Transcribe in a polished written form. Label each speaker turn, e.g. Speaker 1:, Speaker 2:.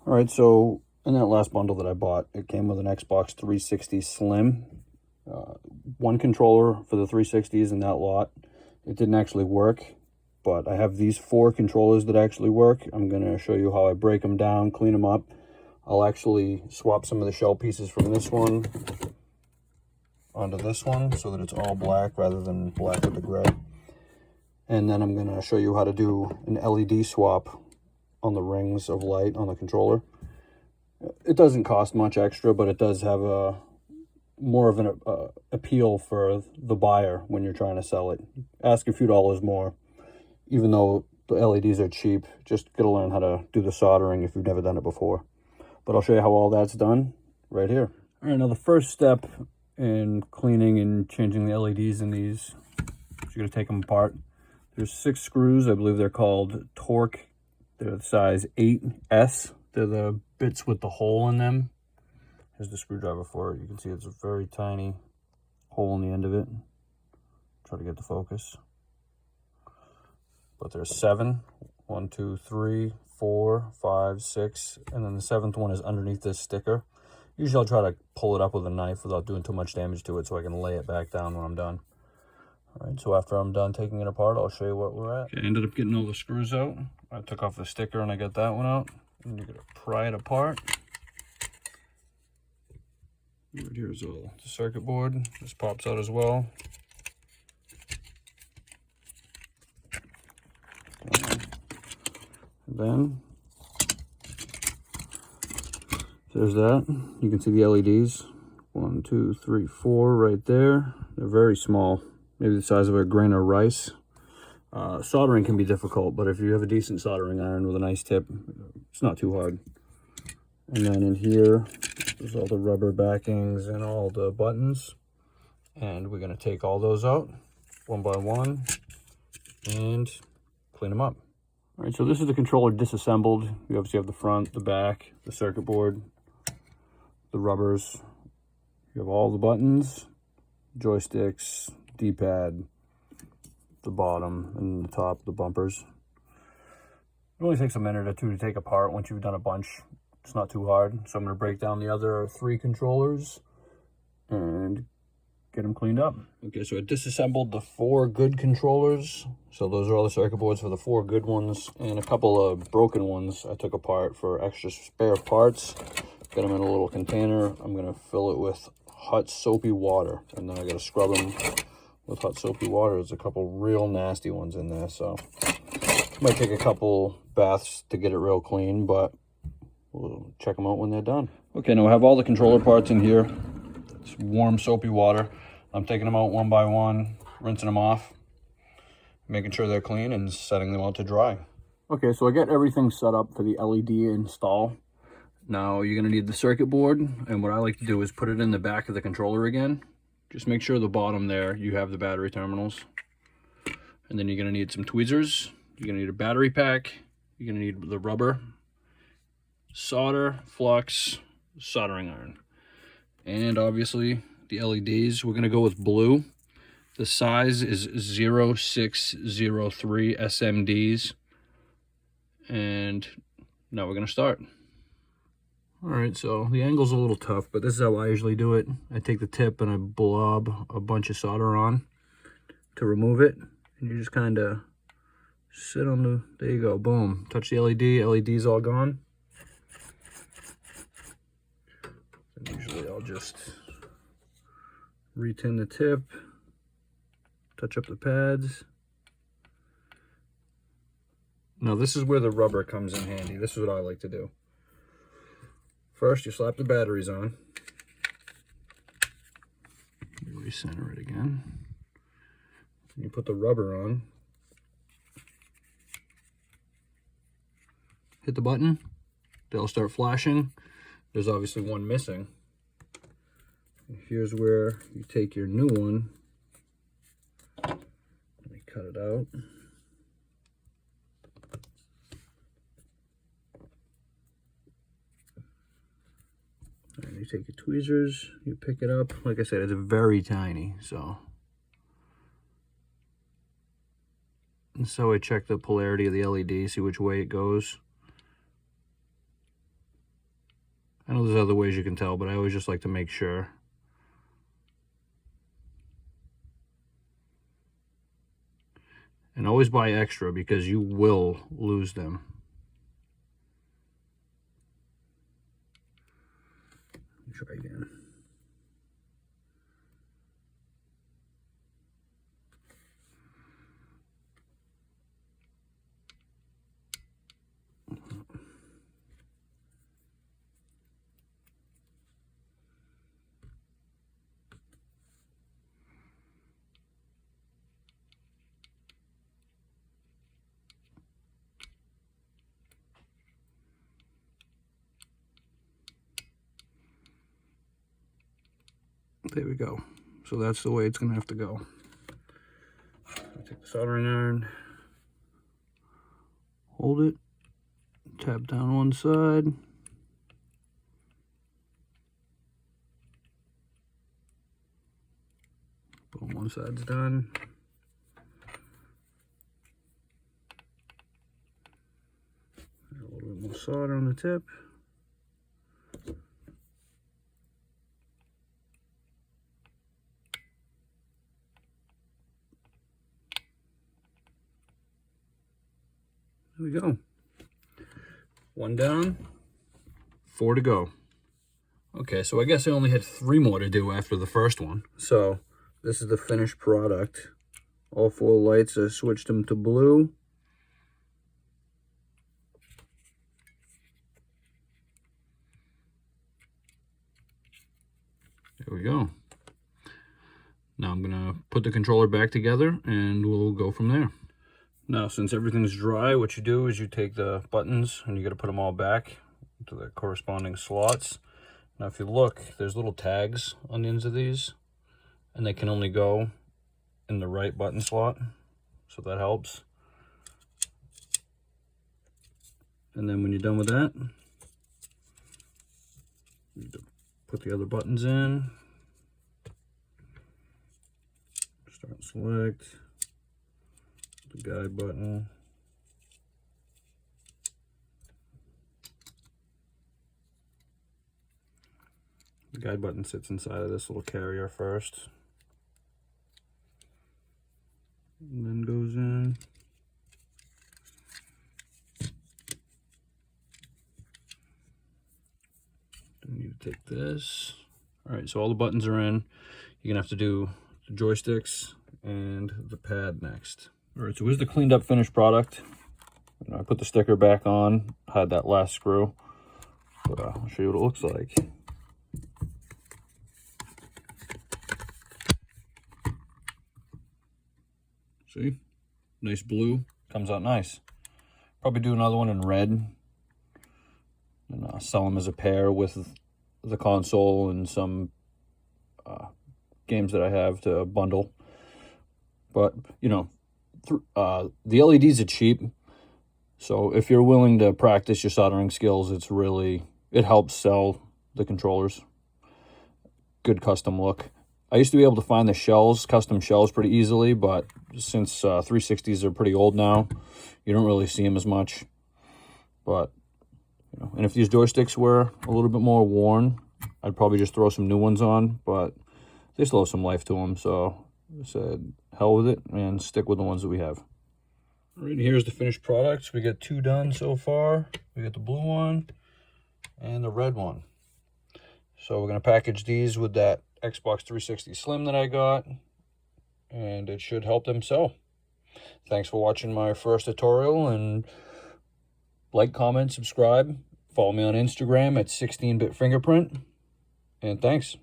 Speaker 1: All right, so in that last bundle that I bought, it came with an Xbox 360 Slim. One controller for the 360s in that lot. It didn't actually work, but I have these 4 controllers that actually work. I'm going to show you how I break them down, clean them up. I'll actually swap some of the shell pieces from this one onto this one so that it's all black rather than black with the gray. And then I'm going to show you how to do an LED swap on the rings of light on the controller. It doesn't cost much extra, but it does have a more of an appeal for the buyer when you're trying to sell it. Ask a few dollars more, even though the LEDs are cheap. Just gotta learn how to do the soldering if you've never done it before. But I'll show you how all that's done right here. All right, now the first step in cleaning and changing the LEDs in these, you're gonna take them apart. There's 6 screws. I believe they're called Torx. They're the size 8s. They're the bits with the hole in them. Here's the screwdriver for it. You can see it's a very tiny hole in the end of it. Try to get the focus. But there's 7. 1, 2, 3, 4, 5, 6. And then the 7th one is underneath this sticker. Usually I'll try to pull it up with a knife without doing too much damage to it so I can lay it back down when I'm done. All right, so after I'm done taking it apart, I'll show you what we're at. Okay, I ended up getting all the screws out. I took off the sticker and I got that one out. And you're gonna pry it apart. Right here's all the circuit board. This pops out as well. And then there's that. You can see the LEDs. 1, 2, 3, 4 right there. They're very small, maybe the size of a grain of rice. Soldering can be difficult, but if you have a decent soldering iron with a nice tip, it's not too hard. And then in here, there's all the rubber backings and all the buttons. And we're going to take all those out one by one and clean them up. All right, so this is the controller disassembled. You obviously have the front, the back, the circuit board, the rubbers. You have all the buttons, joysticks, D-pad, the bottom and the top, the bumpers. It only takes a minute or two to take apart once you've done a bunch. It's not too hard. So I'm going to break down the other 3 controllers and get them cleaned up. Okay, so I disassembled the 4 good controllers. So those are all the circuit boards for the 4 good ones, and a couple of broken ones I took apart for extra spare parts. Got them in a little container. I'm going to fill it with hot soapy water, and then I got to scrub them with hot soapy water. There's a couple real nasty ones in there, so might take a couple baths to get it real clean, but we'll check them out when they're done. Okay, now I have all the controller parts in here. It's warm soapy water. I'm taking them out one by one, rinsing them off, making sure they're clean, and setting them out to dry. Okay, so I got everything set up for the LED install. Now you're going to need the circuit board, and what I like to do is put it in the back of the controller again. Just make sure the bottom there you have the battery terminals. And then you're going to need some tweezers. You're going to need a battery pack. You're going to need the rubber, solder, flux, soldering iron, and obviously the LEDs. We're going to go with blue. The size is 0603 SMDs. And now we're going to start. All right, so the angle's a little tough, but this is how I usually do it. I take the tip and I blob a bunch of solder on to remove it. And you just kind of sit on the, there you go, boom. Touch the LED, LED's all gone. And usually I'll just retin the tip, touch up the pads. Now this is where the rubber comes in handy. This is what I like to do. First, you slap the batteries on. You recenter it again. You put the rubber on. Hit the button. They'll start flashing. There's obviously one missing. And here's where you take your new one. Let me cut it out. And you take your tweezers, you pick it up. Like I said, it's very tiny, so. And so I check the polarity of the LED, see which way it goes. I know there's other ways you can tell, but I always just like to make sure. And always buy extra because you will lose them. Try again. There we go. So that's the way it's gonna have to go. I'll take the soldering iron, hold it, tap down one side, boom, one side's done. There's a little bit more solder on the tip. There we go. One down, 4 to go. Okay, so I guess I only had 3 more to do after the first one. So this is the finished product. All 4 lights, I switched them to blue. There we go. Now I'm gonna put the controller back together and we'll go from there. Now, since everything's dry, what you do is you take the buttons and you got to put them all back into the corresponding slots. Now, if you look, there's little tags on the ends of these, and they can only go in the right button slot, so that helps. And then when you're done with that, you need to put the other buttons in. Start and select. The guide button. The guide button sits inside of this little carrier first. And then goes in. Then you need to take this. Alright, so all the buttons are in. You're gonna have to do the joysticks and the pad next. All right, so here's the cleaned up finished product. I put the sticker back on, had that last screw, but I'll show you what it looks like. See, nice blue, comes out nice. Probably do another one in red and sell them as a pair with the console and some games that I have to bundle. But, you know, the LEDs are cheap, so if you're willing to practice your soldering skills, it helps sell the controllers. Good custom look. I used to be able to find the custom shells pretty easily, but since 360s are pretty old now, you don't really see them as much. But, you know, and if these joysticks were a little bit more worn, I'd probably just throw some new ones on, but they still have some life to them, so I said, hell with it, and stick with the ones that we have. All right, here's the finished products. We got 2 done so far. We got the blue one and the red one. So we're going to package these with that Xbox 360 Slim that I got, and it should help them sell. Thanks for watching my first tutorial, and like, comment, subscribe. Follow me on Instagram at 16bit fingerprint, and thanks.